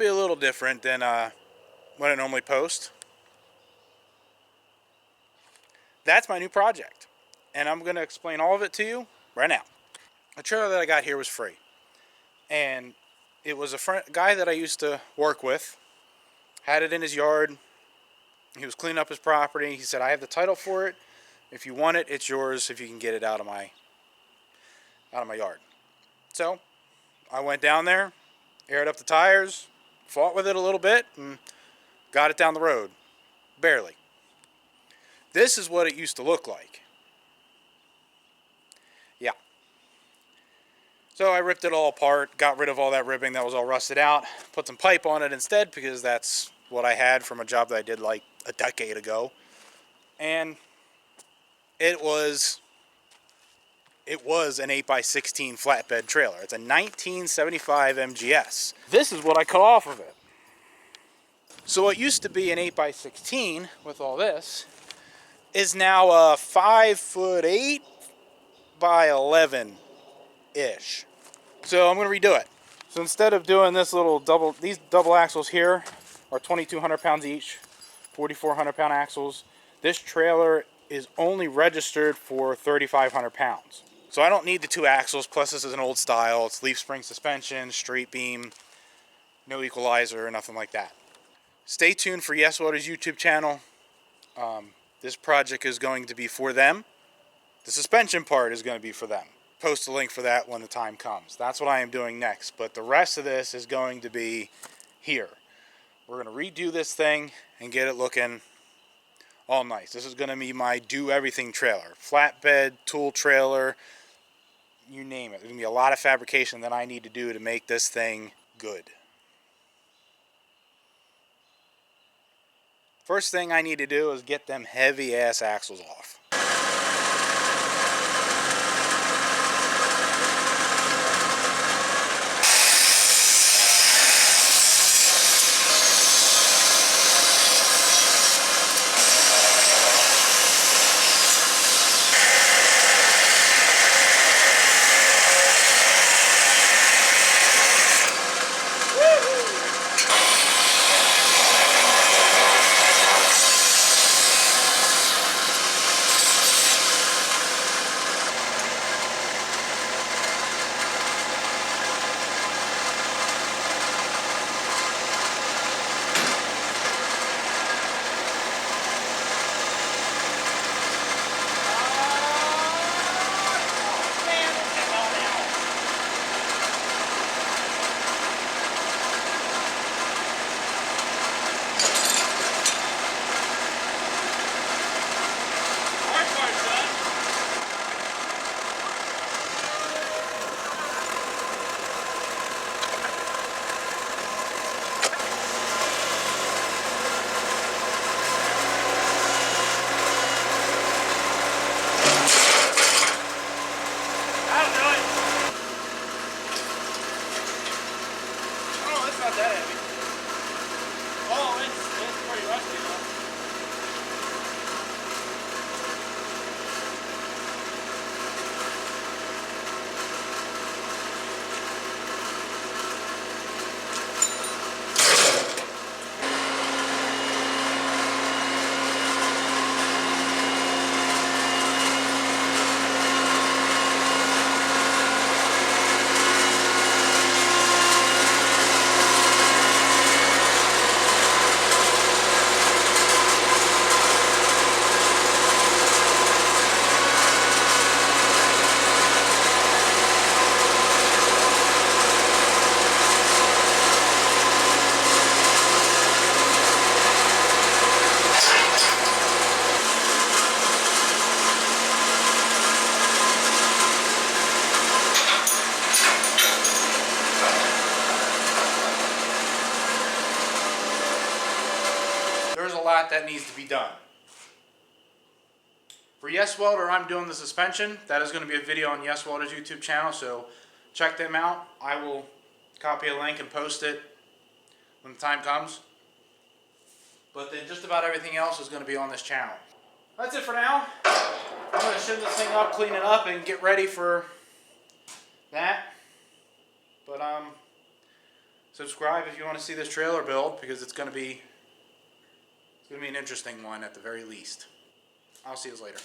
Be a little different than what I normally post. That's my new project, and I'm going to explain all of it to you right now. The trailer that I got here was free, and it was a guy that I used to work with, had it in his yard. He was cleaning up his property. He said, I have the title for it. If you want it, it's yours if you can get it out of my yard. So I went down there, aired up the tires, fought with it a little bit, and got it down the road. Barely. This is what it used to look like. Yeah. So I ripped it all apart, got rid of all that ribbing that was all rusted out, put some pipe on it instead because that's what I had from a job that I did like a decade ago. And it was an 8x16 flatbed trailer. It's a 1975 MGS. This is what I cut off of it. So what used to be an 8x16 with all this is now a 5'8" by 11-ish. So I'm going to redo it. So instead of doing this these double axles here are 2,200 pounds each, 4,400 pound axles. This trailer is only registered for 3,500 pounds. So I don't need the two axles, plus this is an old style. It's leaf spring suspension, straight beam, no equalizer or nothing like that. Stay tuned for Yes Welders YouTube channel. This project is going to be for them. The suspension part is going to be for them. Post a link for that when the time comes. That's what I am doing next. But the rest of this is going to be here. We're going to redo this thing and get it looking all nice. This is going to be my do-everything trailer. Flatbed, tool trailer, you name it. There's going to be a lot of fabrication that I need to do to make this thing good. First thing I need to do is get them heavy-ass axles off. That needs to be done. For Yes Welder, I'm doing the suspension. That is going to be a video on Yes Welder's YouTube channel, so check them out. I will copy a link and post it when the time comes. But then just about everything else is going to be on this channel. That's it for now. I'm going to shim this thing up, clean it up, and get ready for that. But Subscribe if you want to see this trailer build, because it's going to be an interesting one at the very least. I'll see you later.